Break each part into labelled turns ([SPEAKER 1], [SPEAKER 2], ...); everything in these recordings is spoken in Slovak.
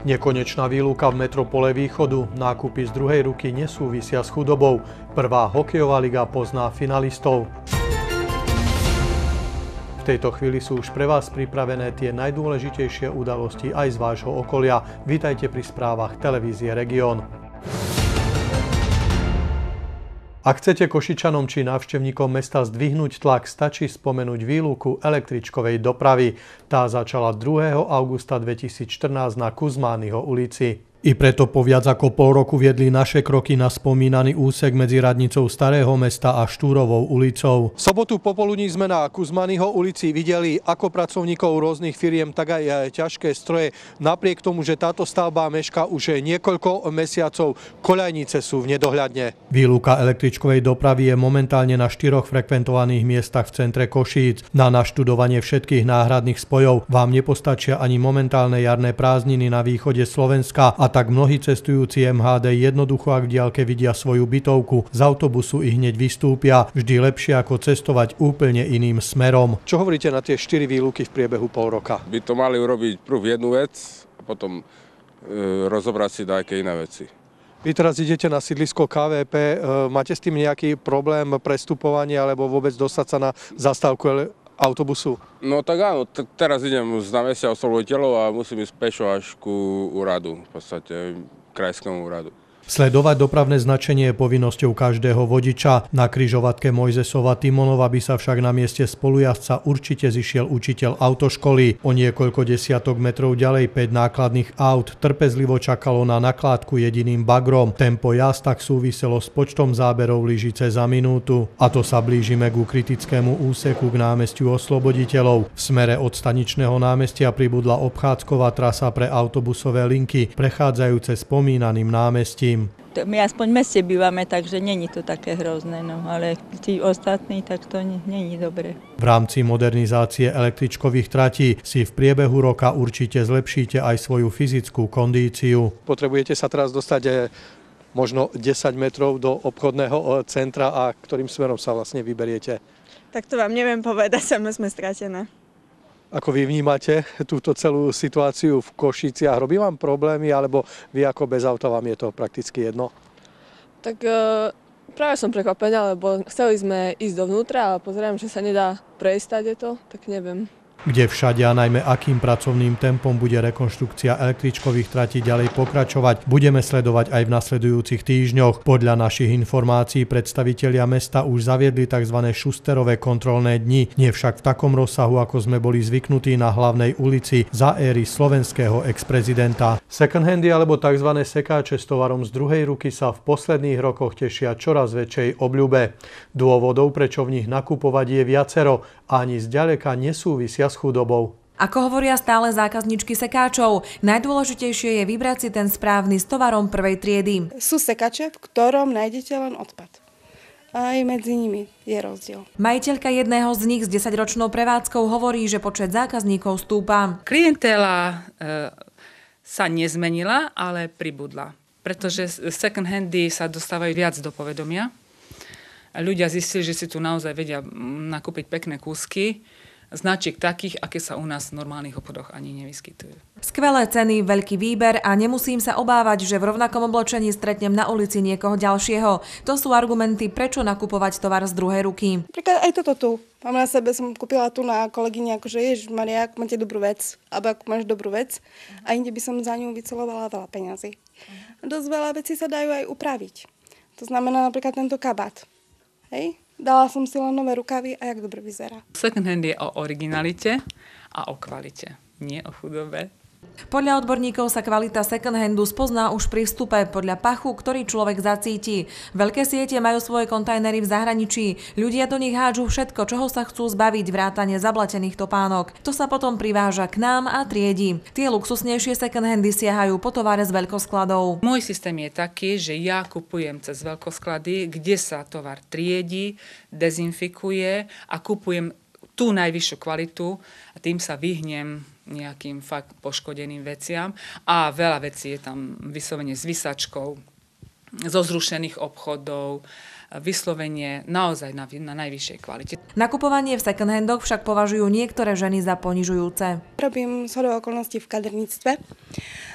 [SPEAKER 1] Nekonečná výluka v metropole Východu. Nákupy z druhej ruky nesúvisia s chudobou. Prvá hokejová liga pozná finalistov. V tejto chvíli sú už pre vás pripravené tie najdôležitejšie udalosti aj z vášho okolia. Vítajte pri správach televízie Region. Ak chcete Košičanom či návštevníkom mesta zdvihnúť tlak, stačí spomenúť výluku električkovej dopravy. Tá začala 2. augusta 2014 na Kuzmányho ulici. I preto po viac ako pol roku viedli naše kroky na spomínaný úsek medzi radnicou Starého mesta a Štúrovou ulicou. V sobotu popoludní sme na Kuzmányho ulici videli ako pracovníkov rôznych firiem, tak aj ťažké stroje. Napriek tomu, že táto stavba mešká už niekoľko mesiacov, koľajnice sú v nedohľadne. Výluka električkovej dopravy je momentálne na 4 frekventovaných miestach v centre Košíc. Na naštudovanie všetkých náhradných spojov vám nepostačia ani momentálne jarné prázdniny na východe Slovenska, a tak mnohí cestujúci MHD jednoducho, ak v diaľke vidia svoju bytovku, z autobusu i hneď vystúpia. Vždy lepšie ako cestovať úplne iným smerom. Čo hovoríte na tie 4 výluky v priebehu pol roka?
[SPEAKER 2] By to mali urobiť prv jednu vec a potom rozobrať si nejaké iné veci.
[SPEAKER 1] Vy teraz idete na sídlisko KVP, máte s tým nejaký problém prestupovania alebo vôbec dostať sa na zastávku autobusu?
[SPEAKER 2] No tak áno, teraz idem z námestia oslovoditeľov a musím ísť pešo až ku úradu, v podstate krajskému úradu.
[SPEAKER 1] Sledovať dopravné značenie je povinnosťou každého vodiča. Na križovatke Mojzesova Timonova by sa však na mieste spolujazdca určite zišiel učiteľ autoškoly. O niekoľko desiatok metrov ďalej 5 nákladných aut trpezlivo čakalo na nakládku jediným bagrom. Tempo jazd tak súviselo s počtom záberov lyžice za minútu. A to sa blížime ku kritickému úseku k námestiu Osloboditeľov. V smere od staničného námestia pribudla obchádzková trasa pre autobusové linky, prechádzajúce spomínaným námestím.
[SPEAKER 3] My aspoň v meste bývame, takže není to také hrozné, no, ale tí ostatní, tak to není dobre.
[SPEAKER 1] V rámci modernizácie električkových tratí si v priebehu roka určite zlepšíte aj svoju fyzickú kondíciu. Potrebujete sa teraz dostať možno 10 metrov do obchodného centra, a ktorým smerom sa vlastne vyberiete?
[SPEAKER 4] Tak to vám neviem povedať, sme stratené.
[SPEAKER 1] Ako vy vnímate túto celú situáciu v Košiciach? Robí vám problémy, alebo vy ako bez auta vám je to prakticky jedno?
[SPEAKER 4] Tak práve som prekvapená, lebo chceli sme ísť dovnútra a pozerám, že sa nedá prejsť to, tak neviem.
[SPEAKER 1] Kde všade a najmä akým pracovným tempom bude rekonštrukcia električkových tratí ďalej pokračovať, budeme sledovať aj v nasledujúcich týždňoch. Podľa našich informácií predstavitelia mesta už zaviedli tzv. Šusterové kontrolné dni, nie však v takom rozsahu, ako sme boli zvyknutí na hlavnej ulici za éry slovenského ex-prezidenta. Second-handy alebo tzv. Sekáče s tovarom z druhej ruky sa v posledných rokoch tešia čoraz väčšej obľube. Dôvodov, prečo v nich nakupovať, je viacero a ani zďaleka nesúvisia s chudobou.
[SPEAKER 5] Ako hovoria stále zákazničky sekáčov, najdôležitejšie je vybrať si ten správny s tovarom prvej triedy.
[SPEAKER 6] Sú sekáče, v ktorom nájdete len odpad. Aj medzi nimi je rozdiel.
[SPEAKER 5] Majiteľka jedného z nich s 10-ročnou prevádzkou hovorí, že počet zákazníkov stúpa.
[SPEAKER 7] Klientela sa nezmenila, ale pribudla. Pretože second handy sa dostávajú viac do povedomia. Ľudia zistili, že si tu naozaj vedia nakúpiť pekné kúsky, značiek takých, aké sa u nás v normálnych obchodoch ani nevyskytujú.
[SPEAKER 5] Skvelé ceny, veľký výber a nemusím sa obávať, že v rovnakom oblečení stretnem na ulici niekoho ďalšieho. To sú argumenty, prečo nakupovať tovar z druhej ruky.
[SPEAKER 6] Napríklad aj toto tu. Mám na sebe, som kúpila tu na kolegyni, akože Ježišmaria, ak máte dobrú vec, alebo ak máš dobrú vec, a inde by som za ňu vycelovala veľa peňazí. Dosť veľa vecí sa dajú aj upraviť. To znamená napríklad tento kabát. Hej? Dala som si len nové rukavy a jak dobre vyzerá.
[SPEAKER 7] Second hand je o originalite a o kvalite, nie o chudobe.
[SPEAKER 5] Podľa odborníkov sa kvalita second handu spozná už pri vstupe podľa pachu, ktorý človek zacíti. Veľké siete majú svoje kontajnery v zahraničí. Ľudia do nich hádžu všetko, čoho sa chcú zbaviť, vrátane zablatených topánok. To sa potom priváža k nám a triedi. Tie luxusnejšie second handy siahajú po tovare z veľkoskladov.
[SPEAKER 7] Môj systém je taký, že ja kupujem cez veľkosklady, kde sa tovar triedi, dezinfikuje a kupujem tú najvyššiu kvalitu a tým sa vyhnem nejakým fakt poškodeným veciam. A veľa vecí je tam vyslovene s vysačkou, zo zrušených obchodov, vyslovene naozaj na najvyššej kvalite.
[SPEAKER 5] Nakupovanie v second-handoch však považujú niektoré ženy za ponižujúce.
[SPEAKER 6] Robím zhodou okolností v kaderníctve.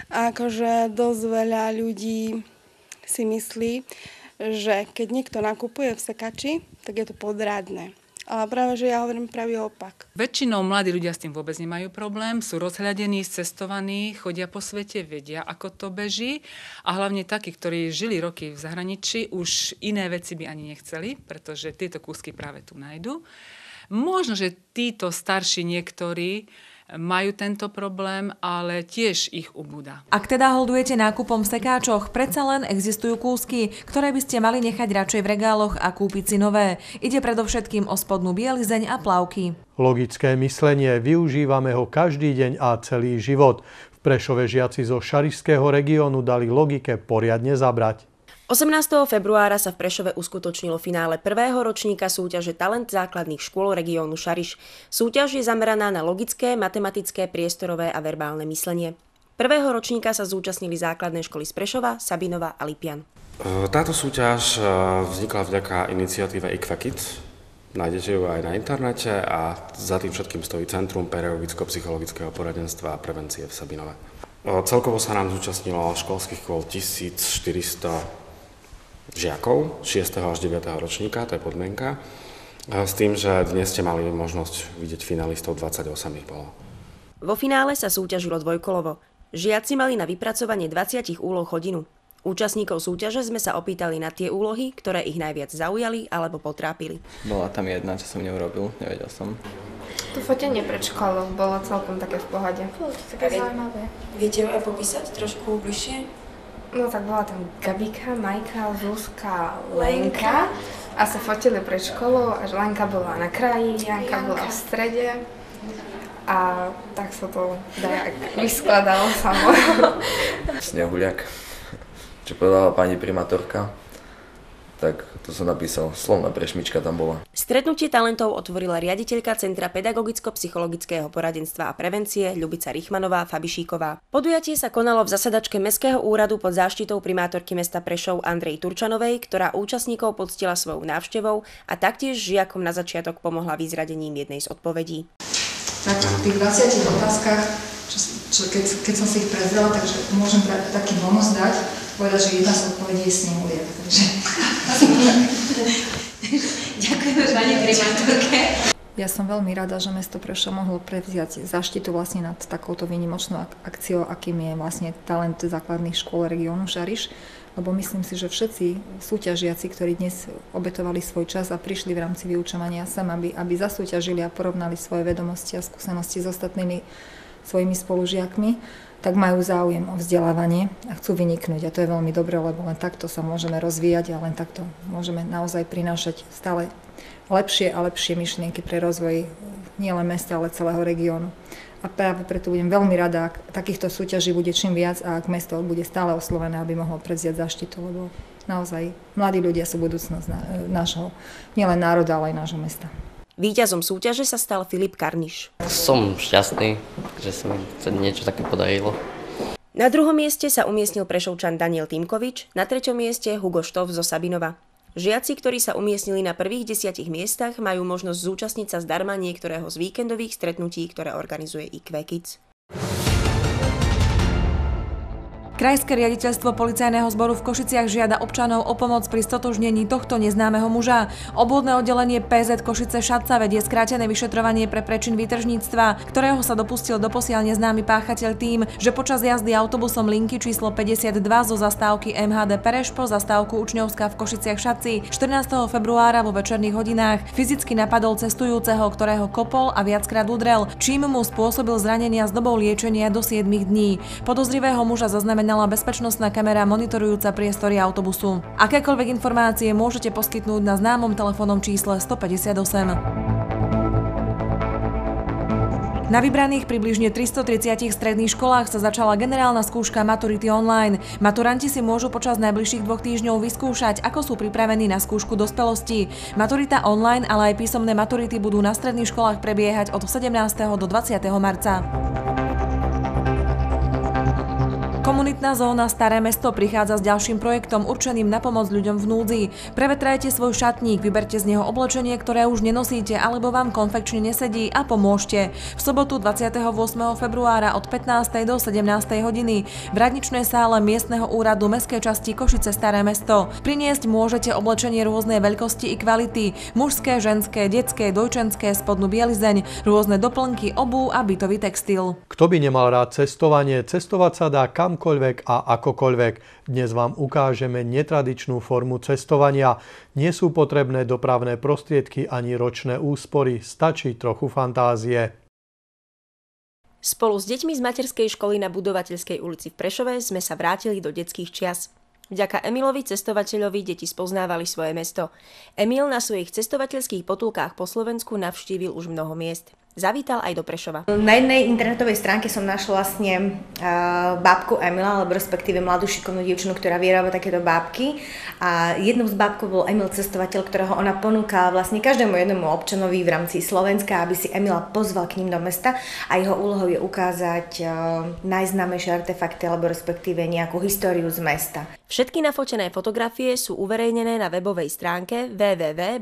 [SPEAKER 6] A akože dosť veľa ľudí si myslí, že keď niekto nakupuje v sekači, tak je to podradné. Ale práve, že ja hovorím pravý opak.
[SPEAKER 7] Väčšinou mladí ľudia s tým vôbec nemajú problém, sú rozhľadení, cestovaní, chodia po svete, vedia, ako to beží. A hlavne takí, ktorí žili roky v zahraničí, už iné veci by ani nechceli, pretože tieto kúsky práve tu nájdu. Možno, že títo starší niektorí majú tento problém, ale tiež ich ubúda.
[SPEAKER 5] Ak teda holdujete nákupom v sekáčoch, predsa len existujú kúsky, ktoré by ste mali nechať radšej v regáloch a kúpiť si nové. Ide predovšetkým o spodnú bielizeň a plavky.
[SPEAKER 1] Logické myslenie, využívame ho každý deň a celý život. V Prešove žiaci zo šarišského regiónu dali logike poriadne zabrať.
[SPEAKER 8] 18. februára sa v Prešove uskutočnilo finále prvého ročníka súťaže Talent základných škôl regiónu Šariš. Súťaž je zameraná na logické, matematické, priestorové a verbálne myslenie. Prvého ročníka sa zúčastnili základné školy z Prešova, Sabinova a Lipian.
[SPEAKER 9] Táto súťaž vznikla vďaka iniciatíve IKVEKID. Nájdete ju aj na internete a za tým všetkým stojí Centrum pedagogicko-psychologického poradenstva a prevencie v Sabinove. Celkovo sa nám zúčastnilo školských škôl 1400 žiakov 6. až 9. ročníka, to je podmienka, s tým, že dnes ste mali možnosť vidieť finalistov, 28 ich bolo.
[SPEAKER 8] Vo finále sa súťažilo dvojkolovo. Žiaci mali na vypracovanie 20 úloh hodinu. Účastníkov súťaže sme sa opýtali na tie úlohy, ktoré ich najviac zaujali alebo potrápili.
[SPEAKER 10] Bola tam jedna, čo som neurobil, nevedel som.
[SPEAKER 11] To fotenie pred školou bolo celkom také v pohode. Také zaujímavé.
[SPEAKER 8] Viete aj popísať trošku bližšie?
[SPEAKER 11] No tak bola tam Gabika, Majka, Zuzka, Lenka a sa fotili pred školou, až Lenka bola na kraji, Janka bola v strede a tak sa to vyskladalo samo.
[SPEAKER 10] Snehuliak, čo povedala pani primátorka, tak to som napísal, slovná prešmička tam bola.
[SPEAKER 8] Stretnutie talentov otvorila riaditeľka Centra pedagogicko-psychologického poradenstva a prevencie Ľubica Richmanová Fabišíková. Podujatie sa konalo v zasadačke Mestského úradu pod záštitou primátorky mesta Prešov Andrej Turčanovej, ktorá účastníkov poctila svojou návštevou a taktiež žiakom na začiatok pomohla vyzradením jednej z odpovedí.
[SPEAKER 12] Tak v tých 20 otázkach, keď som si ich prezrela, takže môžem taký bonus dať, povedať, že jedna z odpovedí je snehuliak.
[SPEAKER 11] Ďakujeme pani primátorke.
[SPEAKER 13] Ja som veľmi rada, že mesto Prešov mohlo prevziať záštitu vlastne nad takouto výnimočnou akciou, akým je vlastne Talent základných škôl regiónu Šariš, lebo myslím si, že všetci súťažiaci, ktorí dnes obetovali svoj čas a prišli v rámci vyučovania sem, aby zasúťažili a porovnali svoje vedomosti a skúsenosti s ostatnými svojimi spolužiakmi, tak majú záujem o vzdelávanie a chcú vyniknúť. A to je veľmi dobré, lebo len takto sa môžeme rozvíjať a len takto môžeme naozaj prinášať stále lepšie a lepšie myšlienky pre rozvoj nielen mesta, ale celého regiónu. A práve preto budem veľmi rada, ak takýchto súťaží bude čím viac a ak mesto bude stále oslovené, aby mohlo prevziať záštitu, lebo naozaj mladí ľudia sú budúcnosť nášho, nielen národa, ale aj nášho mesta.
[SPEAKER 8] Víťazom súťaže sa stal Filip Karniš.
[SPEAKER 14] Som šťastný, že sa mi niečo také podarilo.
[SPEAKER 8] Na druhom mieste sa umiestnil Prešovčan Daniel Týmkovič, na treťom mieste Hugo Štov zo Sabinova. Žiaci, ktorí sa umiestnili na prvých 10 miestach, majú možnosť zúčastniť sa zdarma niektorého z víkendových stretnutí, ktoré organizuje IKVEKID.
[SPEAKER 5] Krajské riaditeľstvo policajného zboru v Košiciach žiada občanov o pomoc pri stotožnení tohto neznámeho muža. Obvodné oddelenie PZ Košice Šatca vedie skrátené vyšetrovanie pre prečin výtržníctva, ktorého sa dopustil doposiaľ neznámy páchateľ tým, že počas jazdy autobusom linky číslo 52 zo zastávky MHD Pereš po zastávku Učňovská v Košiciach Šatci 14. februára vo večerných hodinách fyzicky napadol cestujúceho, ktorého kopol a viackrát udrel, čím mu spôsobil zranenia s dobou liečenia do 7 dní. Podozrivého muža zaznamenala bezpečnostná kamera monitorujúca priestory autobusu. Akékoľvek informácie môžete poskytnúť na známom telefónnom čísle 158. Na vybraných približne 330 stredných školách sa začala generálna skúška maturity online. Maturanti si môžu počas najbližších 2 týždňov vyskúšať, ako sú pripravení na skúšku dospelosti. Maturita online, ale aj písomné maturity budú na stredných školách prebiehať od 17. do 20. marca. Komunitná zóna Staré mesto prichádza s ďalším projektom určeným na pomoc ľuďom v núdzi. Prevetrajte svoj šatník, vyberte z neho oblečenie, ktoré už nenosíte alebo vám konfekčne nesedí a pomôžte. V sobotu 28. februára od 15. do 17. hodiny v radničnej sále miestneho úradu mestskej časti Košice Staré mesto. Priniesť môžete oblečenie rôznej veľkosti i kvality, mužské, ženské, detské, dojčenské, spodnú bielizeň, rôzne doplnky, obuv a bytový textil.
[SPEAKER 1] Kto by nemal rád cestovanie, cestovať sa dá kamkoľvek a akokoľvek. Dnes vám ukážeme netradičnú formu cestovania. Nie sú potrebné dopravné prostriedky ani ročné úspory, stačí trochu fantázie.
[SPEAKER 8] Spolu s deťmi z materskej školy na Budovateľskej ulici v Prešove sme sa vrátili do detských čias. Vďaka Emilovi cestovateľovi deti spoznávali svoje mesto. Emil na svojich cestovateľských potulkách po Slovensku navštívil už mnoho miest. Zavítal aj do Prešova.
[SPEAKER 15] Na jednej internetovej stránke som našla vlastne bábku Emila, alebo respektíve mladú šikovnú dievčinu, ktorá vyrába takéto bábky. A jednou z bábkov bol Emil cestovateľ, ktorého ona ponúka vlastne každému jednému občanovi v rámci Slovenska, aby si Emila pozval k ním do mesta a jeho úlohou je ukázať najznámejšie artefakty alebo respektíve nejakú históriu z mesta.
[SPEAKER 8] Všetky nafotené fotografie sú uverejnené na webovej stránke www.jeja.sk.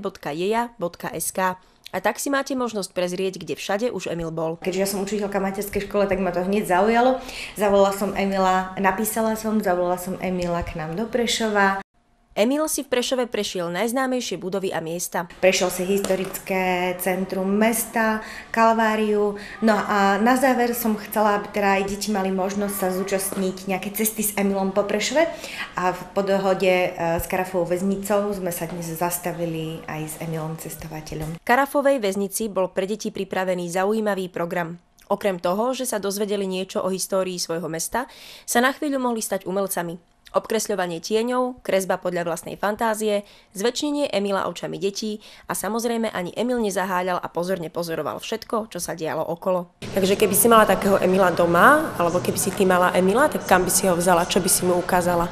[SPEAKER 8] A tak si máte možnosť prezrieť, kde všade už Emil bol.
[SPEAKER 15] Keďže ja som učiteľka v materskej škole, tak ma to hneď zaujalo. Zavolala som Emila Emila k nám do Prešova.
[SPEAKER 8] Emil si v Prešove prešiel najznámejšie budovy a miesta.
[SPEAKER 15] Prešiel si historické centrum mesta, Kalváriu. No a na záver som chcela, aby teda aj deti mali možnosť sa zúčastniť nejaké cesty s Emilom po Prešove. A po dohode s Karafovou väznicou sme sa dnes zastavili aj s Emilom cestovateľom.
[SPEAKER 8] V Karafovej väznici bol pre deti pripravený zaujímavý program. Okrem toho, že sa dozvedeli niečo o histórii svojho mesta, sa na chvíľu mohli stať umelcami. Obkresľovanie tieňov, kresba podľa vlastnej fantázie, zväčšnenie Emila očami detí a samozrejme ani Emil nezaháľal a pozorne pozoroval všetko, čo sa dialo okolo. Takže keby si mala takého Emila doma, alebo keby si ty mala Emila, tak kam by si ho vzala, čo by si mu ukázala?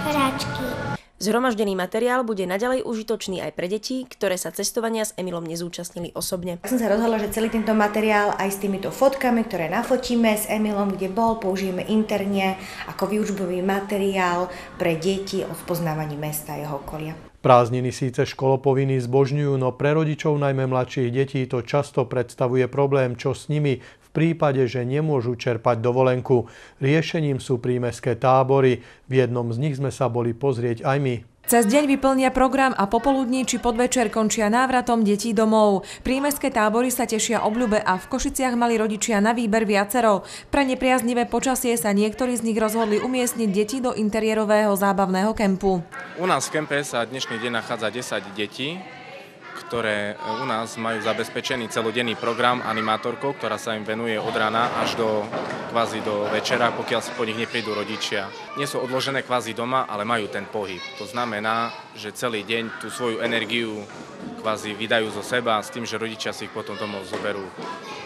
[SPEAKER 16] Hráčky.
[SPEAKER 8] Zhromaždený materiál bude naďalej užitočný aj pre deti, ktoré sa cestovania s Emilom nezúčastnili osobne.
[SPEAKER 15] Ja som sa rozhodla, že celý tento materiál aj s týmito fotkami, ktoré nafotíme s Emilom, kde bol, použijeme interne ako výučbový materiál pre deti o spoznávaní mesta a jeho okolia.
[SPEAKER 1] Prázdniny síce školopovinní zbožňujú, no pre rodičov najmä mladších detí to často predstavuje problém, čo s nimi v prípade, že nemôžu čerpať dovolenku. Riešením sú prímestské tábory. V jednom z nich sme sa boli pozrieť aj my.
[SPEAKER 5] Cez deň vyplnia program a popoludní či podvečer končia návratom detí domov. Prímestské tábory sa tešia obľube a v Košiciach mali rodičia na výber viacero. Pre nepriaznivé počasie sa niektorí z nich rozhodli umiestniť deti do interiérového zábavného kempu.
[SPEAKER 17] U nás v kempe sa dnešný deň nachádza 10 detí, ktoré u nás majú zabezpečený celodenný program animátorkou, ktorá sa im venuje od rána až do večera, pokiaľ si po nich neprídu rodičia. Nie sú odložené kvázi doma, ale majú ten pohyb. To znamená, že celý deň tú svoju energiu kvázi vydajú zo seba s tým, že rodičia si ich potom domov zoberú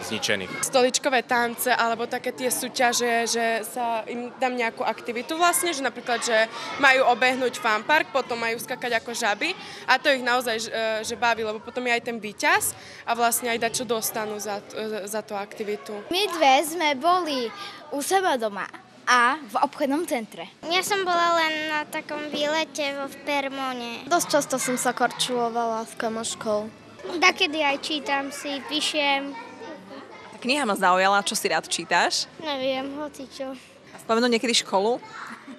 [SPEAKER 17] zničených.
[SPEAKER 18] Stoličkové tance alebo také tie súťaže, že sa im dám nejakú aktivitu vlastne, že napríklad, že majú obehnúť fanpark, potom majú skakať ako žaby a to ich naozaj že baví, lebo potom je aj ten víťaz a vlastne aj čo dostanú za tú aktivitu.
[SPEAKER 16] My dve sme boli u seba doma a v obchodnom centre. Ja som bola len na takom výlete vo Fermone.
[SPEAKER 19] Dosť často som sa korčulovala s kamoškou.
[SPEAKER 16] Dakedy aj čítam si, píšem.
[SPEAKER 20] Kniha ma zaujala, čo si rád čítaš?
[SPEAKER 16] Neviem, hocičo.
[SPEAKER 20] Spomenú niekedy školu?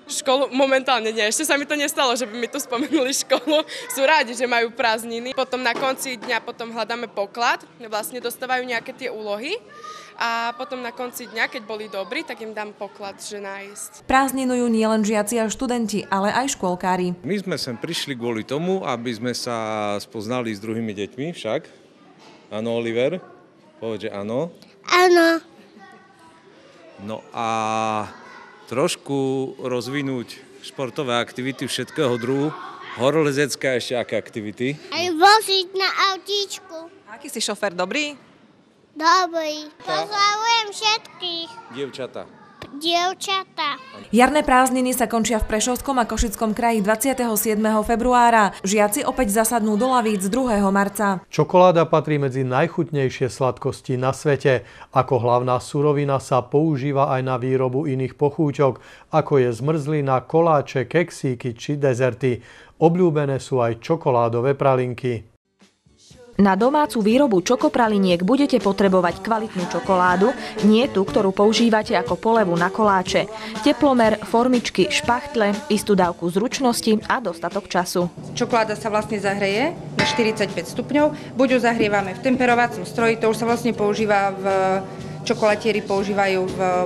[SPEAKER 18] Školu momentálne nie, ešte sa mi to nestalo, že by mi tu spomenuli školu. Sú rádi, že majú prázdniny. Potom na konci dňa potom hľadáme poklad, vlastne dostávajú nejaké tie úlohy. A potom na konci dňa, keď boli dobrí, tak im dám poklad, že nájsť.
[SPEAKER 5] Prázdninujú nielen žiaci a študenti, ale aj škôlkári.
[SPEAKER 21] My sme sem prišli kvôli tomu, aby sme sa spoznali s druhými deťmi však. Áno, Oliver? Povedz, že áno.
[SPEAKER 16] Áno.
[SPEAKER 21] No a trošku rozvinúť športové aktivity všetkého druhu. Horolezecké a ešte aké aktivity?
[SPEAKER 16] Aj voziť na autíčku.
[SPEAKER 20] Aký si šofér, dobrý?
[SPEAKER 16] Dobrý. Pozdravujem všetkých.
[SPEAKER 21] Dievčatá.
[SPEAKER 16] dievčatá.
[SPEAKER 5] Jarné prázdniny sa končia v Prešovskom a Košickom kraji 27. februára. Žiaci opäť zasadnú do lavíc 2. marca.
[SPEAKER 1] Čokoláda patrí medzi najchutnejšie sladkosti na svete. Ako hlavná surovina sa používa aj na výrobu iných pochúťok, ako je zmrzlina, koláče, keksíky či dezerty. Obľúbené sú aj čokoládové pralinky.
[SPEAKER 2] Na domácu výrobu čokopraliniek budete potrebovať kvalitnú čokoládu, nie tú, ktorú používate ako polevu na koláče. Teplomer, formičky, špachtle, istú dávku zručnosti a dostatok času.
[SPEAKER 22] Čokoláda sa vlastne zahreje na 45 stupňov, buď ju zahrievame v temperovacom stroji, to už sa vlastne používa v čokolatieri používajú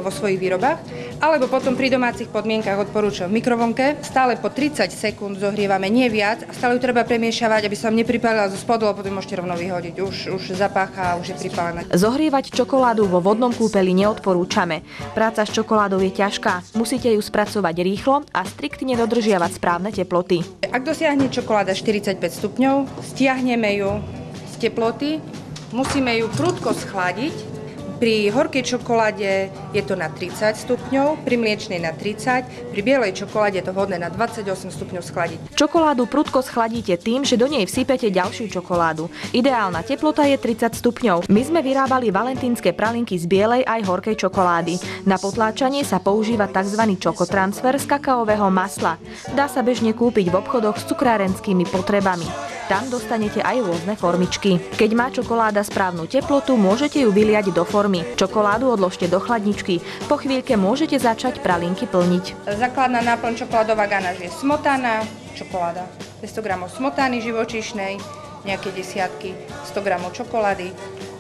[SPEAKER 22] vo svojich výrobách, alebo potom pri domácich podmienkach odporúčam v mikrovlnke. Stále po 30 sekúnd zohrievame, nie viac, a stále ju treba premiešavať, aby sa vám nepripálila zo spodu, lebo potom môžete rovno vyhodiť. Už zapácha a už je pripálená.
[SPEAKER 2] Zohrievať čokoládu vo vodnom kúpeli neodporúčame. Práca s čokoládou je ťažká, musíte ju spracovať rýchlo a striktne dodržiavať správne teploty.
[SPEAKER 22] Ak dosiahne čokoláda 45 stupňov, stiahneme ju z teploty, musíme ju prudko schladiť. Pri horkej čokoláde je to na 30 stupňov, pri mliečnej na 30, pri bielej čokoláde je to vhodné na 28 stupňov schladiť.
[SPEAKER 2] Čokoládu prudko schladíte tým, že do nej vsypete ďalšiu čokoládu. Ideálna teplota je 30 stupňov. My sme vyrábali valentínske pralinky z bielej aj horkej čokolády. Na potláčanie sa používa tzv. Čokotransfer z kakaového masla. Dá sa bežne kúpiť v obchodoch s cukrárenskými potrebami. Tam dostanete aj rôzne formičky. Keď má čokoláda správnu teplotu, môžete ju vyliať do formy. Čokoládu odložte do chladničky. Po chvíľke môžete začať pralinky plniť.
[SPEAKER 22] Základná náplň čokoládová ganáž je smotana, čokoláda. 200 g smotany živočíšnej, nejaké desiatky, 100 g čokolády.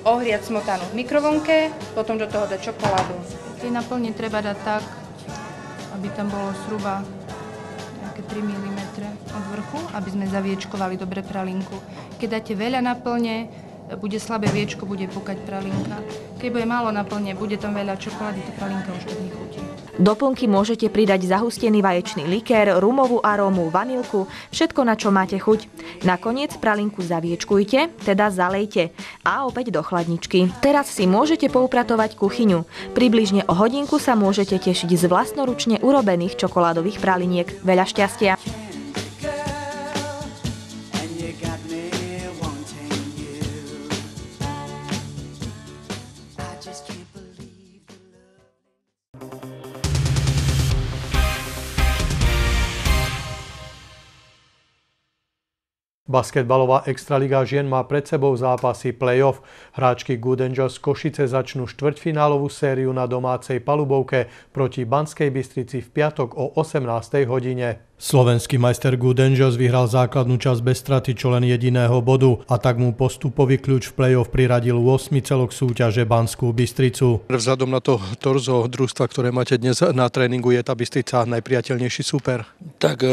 [SPEAKER 22] Ohriať smotanu v mikrovlnke, potom do toho dať čokoládu. Tie náplne treba dať tak, aby tam bolo zhruba 3 mm od vrchu, aby sme zaviečkovali dobre pralinku. Keď dáte veľa naplne, bude slabé viečko, bude pukať pralinka. Keď bude málo naplne, bude tam veľa čokolády, tá pralinka už tak nechutí.
[SPEAKER 2] Doplnky môžete pridať zahustený vaječný likér, rumovú arómu, vanilku, všetko, na čo máte chuť. Nakoniec pralinku zaviečkujte, teda zalejte a opäť do chladničky. Teraz si môžete poupratovať kuchyňu. Približne o hodinku sa môžete tešiť z vlastnoručne urobených čokoládových praliniek. Veľa šťastia!
[SPEAKER 1] Basketbalová extraliga žien má pred sebou zápasy play-off. Hráčky Good Angels Košice začnú štvrťfinálovú sériu na domácej palubovke proti Banskej Bystrici v piatok o 18. hodine. Slovenský majster Good Angels vyhral základnú časť bez straty čo len jediného bodu a tak mu postupový kľúč v play-off priradil 8. celok súťaže Banskú Bystricu. Vzhľadom na to torzo družstva, ktoré máte dnes na tréningu, je tá Bystrica najpriateľnejší súper?
[SPEAKER 23] Tak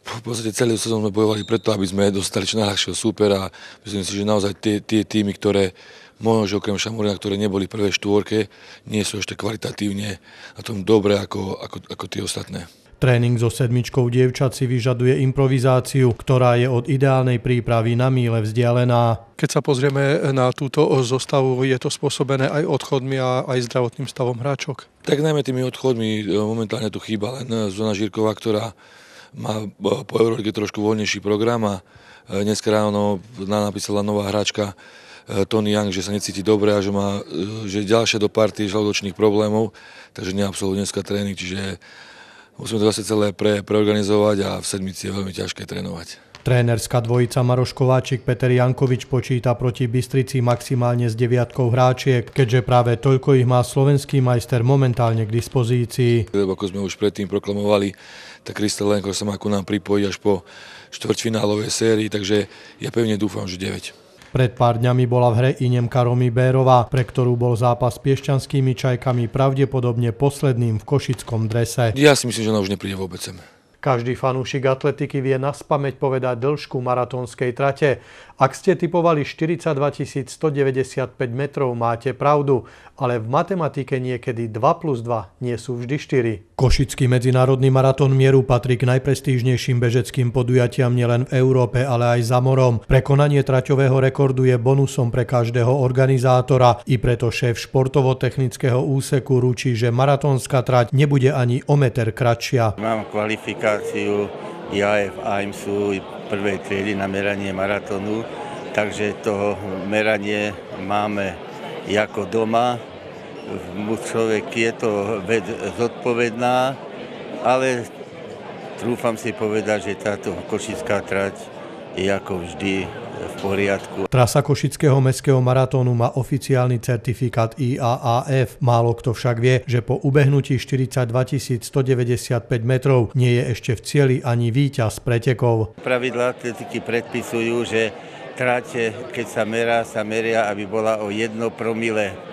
[SPEAKER 23] v podstate celú sezónu sme bojovali preto, aby sme dostali čo najľahšieho súpera a myslím si, že naozaj tie týmy, ktoré možno, že okrem Šamorina, ktoré neboli v prvej štvorke, nie sú ešte kvalitatívne na tom dobre ako tie ostatné.
[SPEAKER 1] Tréning so sedmičkou dievčat si vyžaduje improvizáciu, ktorá je od ideálnej prípravy na míle vzdialená. Keď sa pozrieme na túto zostavu, je to spôsobené aj odchodmi a aj zdravotným stavom hráčok?
[SPEAKER 23] Tak najmä tými odchodmi momentálne tu chýba len Zuzana Žírková, ktorá má po Eurolíge trošku voľnejší program a dnes ráno napísala nová hráčka Tony Young, že sa necíti dobre a že ďalšia do party žalúdočných problémov, takže neabsolvuje dneska tréning, čiže musíme to zase celé preorganizovať a v sedmici je veľmi ťažké trénovať.
[SPEAKER 1] Trénerská dvojica Maroš Kováčik, Peter Jankovič počíta proti Bystrici maximálne s 9 hráčiek, keďže práve toľko ich má slovenský majster momentálne k dispozícii.
[SPEAKER 23] Ako sme už predtým proklamovali, tak Kristel Lenko sa má ku nám pripojiť až po štvrťfinálovej sérii, takže ja pevne dúfam, že 9.
[SPEAKER 1] Pred pár dňami bola v hre i Nemka Romy Bérová, pre ktorú bol zápas s piešťanskými Čajkami pravdepodobne posledným v košickom drese.
[SPEAKER 23] Ja si myslím, že ona už nepríde vôbec sem.
[SPEAKER 1] Každý fanúšik atletiky vie naspamäť povedať dĺžku maratónskej trate. Ak ste tipovali 42 195 metrov, máte pravdu, ale v matematike niekedy 2 + 2 nie sú vždy 4. Košický medzinárodný maratón mieru patrí k najprestížnejším bežeckým podujatiam nielen v Európe, ale aj za morom. Prekonanie traťového rekordu je bonusom pre každého organizátora. I preto šéf športovo-technického úseku ručí, že maratónska trať nebude ani o meter kratšia.
[SPEAKER 3] Mám kvalifikáciu IAF AIMSu prvej triedy na meranie maratónu, takže to meranie máme ako doma. Človek je to vec zodpovedná, ale trúfam si povedať, že táto košická trať je ako vždy v poriadku.
[SPEAKER 1] Trasa košického mestského maratónu má oficiálny certifikát IAAF. Málo kto však vie, že po ubehnutí 42 195 metrov nie je ešte v cieli ani víťaz pretekov.
[SPEAKER 3] Pravidlá atletiky predpisujú, že trate, keď sa meria, aby bola o 1 promile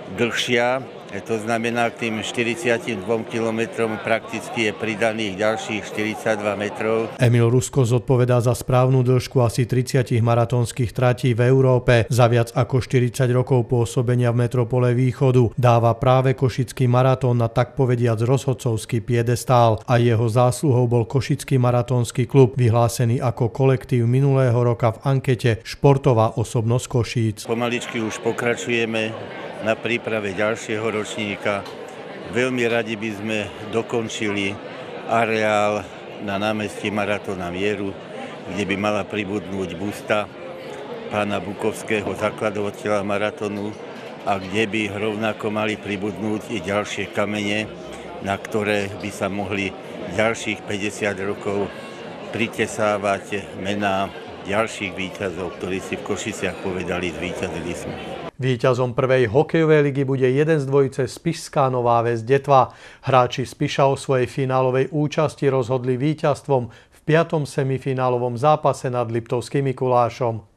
[SPEAKER 3] dlhšia, to znamená, k tým 42 kilometrom prakticky je pridaných ďalších 42 metrov.
[SPEAKER 1] Emil Rusko zodpovedá za správnu dĺžku asi 30 maratónskych tratí v Európe. Za viac ako 40 rokov pôsobenia v metropole Východu dáva práve košický maratón na tak povediac rozhodcovský piedestál a jeho zásluhou bol Košický maratónsky klub vyhlásený ako kolektív minulého roka v ankete Športová osobnosť Košíc.
[SPEAKER 3] Pomaličky už pokračujeme na príprave ďalšieho ročníka. Veľmi radi by sme dokončili areál na námestí Maratóna mieru, kde by mala pribudnúť busta pána Bukovského, zakladateľa maratónu, a kde by rovnako mali pribudnúť i ďalšie kamene, na ktoré by sa mohli ďalších 50 rokov pritesávať mená ďalších víťazov, ktorí si v Košiciach povedali, zvíťazili sme.
[SPEAKER 1] Víťazom prvej hokejovej ligy bude jeden z dvojice Spišská Nová Ves Detva. Hráči Spiša o svojej finálovej účasti rozhodli víťazstvom v 5. semifinálovom zápase nad Liptovským Mikulášom.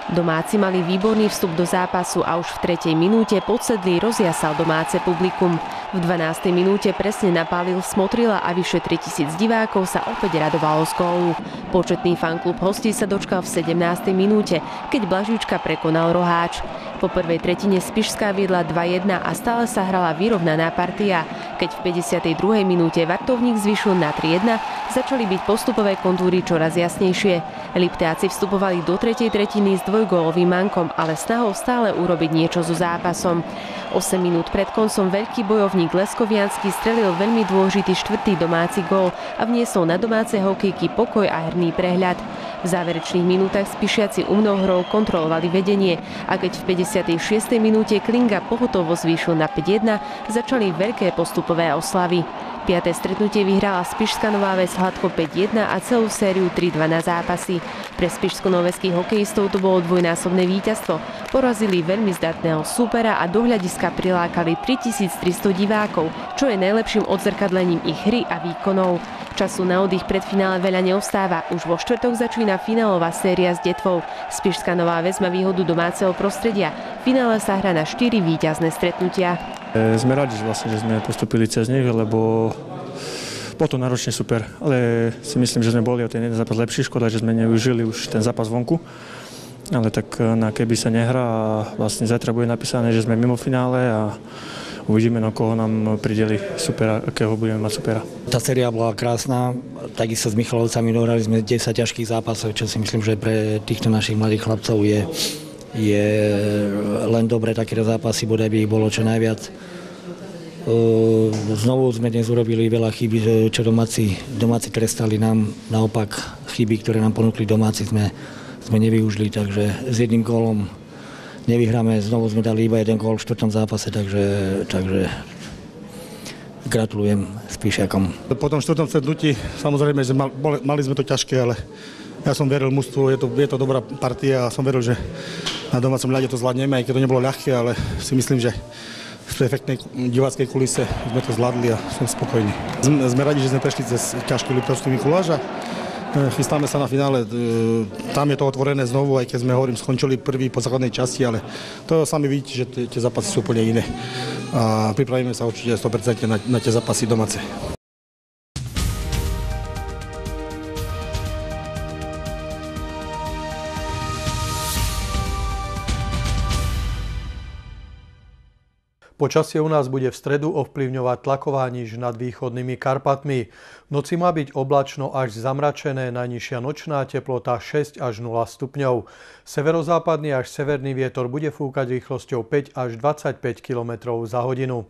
[SPEAKER 4] Domáci mali výborný vstup do zápasu a už v 3. minúte podsedlý rozjasal domáce publikum. V 12. minúte presne napálil Smotrila a vyše 3000 divákov sa opäť radovalo z gólu. Početný fanklub hostí sa dočkal v 17. minúte, keď Blažička prekonal Roháč. Po prvej tretine Spišská viedla 2-1 a stále sa hrala vyrovnaná partia. Keď v 52. minúte Vartovník zvyšil na 3-1, začali byť postupové kontúry čoraz jasnejšie. Liptáci vstupovali do 3. tretiny s dvojgólovým mankom, ale snahou stále urobiť niečo so zápasom. 8 minút pred koncom veľký bojovník Leskoviansky strelil veľmi dôležitý 4. domáci gól a vniesol na domáce hokejky pokoj a herný prehľad. V záverečných minútach Spišiaci umnohrou kontrolovali vedenie a keď v 56. minúte Klinga pohotovo zvýšil na 5-1, začali veľké postupové oslavy. 5. stretnutie vyhrala Spišská Nová Ves hladko 5-1 a celú sériu 3-2 na zápasy. Pre spišsko-noveských hokejistov to bolo dvojnásobné víťazstvo. Porazili veľmi zdatného súpera a do hľadiska prilákali 3300 divákov, čo je najlepším odzrkadlením ich hry a výkonov. Času na oddych pred finále veľa neostáva. Už vo štvrtok začína finálová séria s Detvou. Spišská Nová Ves má výhodu domáceho prostredia. V finále sa hrá na 4 víťazné stretnutia.
[SPEAKER 6] Sme radi, že sme postupili cez nich, lebo bol to náročne super. Ale si myslím, že sme boli o ten jeden zápas lepší. Škoda, že sme neužili už ten zápas vonku. Ale tak keby sa nehrá a vlastne zajtra bude napísané, že sme mimo finále a uvidíme, na koho nám prideli supera, akého budeme mať supera.
[SPEAKER 24] Tá séria bola krásna, takisto s Michalovcami dohrali sme 10 ťažkých zápasov, čo si myslím, že pre týchto našich mladých chlapcov je len dobré takéto zápasy, bodaj by ich bolo čo najviac. Znovu sme dnes urobili veľa chýb, čo domáci trestali nám, naopak chyby, ktoré nám ponúkli domáci, sme nevyužili, takže s jedným gólom nevyhráme, znovu sme dali iba jeden gól v 4. zápase, takže gratulujem Spišiakom.
[SPEAKER 25] Po tom 4. stretnutí samozrejme, že mali sme to ťažké, ale ja som veril mužstvu, je to dobrá partia a som veril, že na domácom ľade to zvládneme, aj keď to nebolo ľahké, ale si myslím, že v perfektnej diváckej kulise sme to zvládli a som spokojný. Sme radi, že sme prešli cez ťažký Liptovský Mikuláš a chystáme sa na finále. Tam je to otvorené znovu, aj keď sme skončili prvý po základnej časti, ale to sami vidíte, že tie zápasy sú úplne iné. A pripravíme sa určite 100% na tie zápasy domáce.
[SPEAKER 1] Počasie u nás bude v stredu ovplyvňovať tlaková níž nad východnými Karpatmi. V noci má byť oblačno až zamračené, najnižšia nočná teplota 6 až 0 stupňov. Severozápadný až severný vietor bude fúkať rýchlosťou 5 až 25 km za hodinu.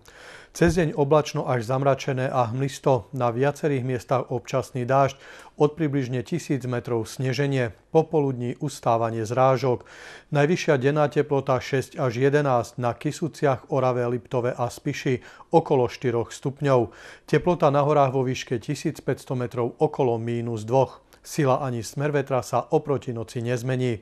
[SPEAKER 1] Cez deň oblačno až zamračené a hmlisto, na viacerých miestach občasný dážď, od približne 1000 metrov sneženie, popoludní ustávanie zrážok. Najvyššia denná teplota 6 až 11, na Kysuciach, Orave, Liptove a Spiši okolo 4 stupňov. Teplota na horách vo výške 1500 metrov okolo -2. Sila ani smer vetra sa oproti noci nezmení.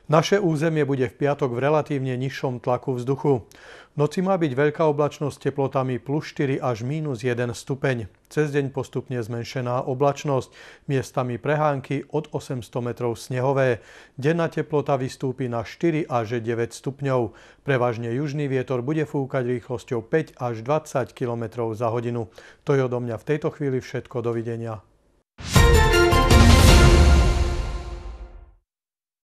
[SPEAKER 1] Naše územie bude v piatok v relatívne nižšom tlaku vzduchu. V noci má byť veľká oblačnosť s teplotami +4 až -1 stupeň. Cez deň postupne zmenšená oblačnosť, miestami prehánky od 800 metrov snehové. Denná teplota vystúpi na 4 až 9 stupňov. Prevažne južný vietor bude fúkať rýchlosťou 5 až 20 km za hodinu. To je odo mňa v tejto chvíli všetko. Dovidenia.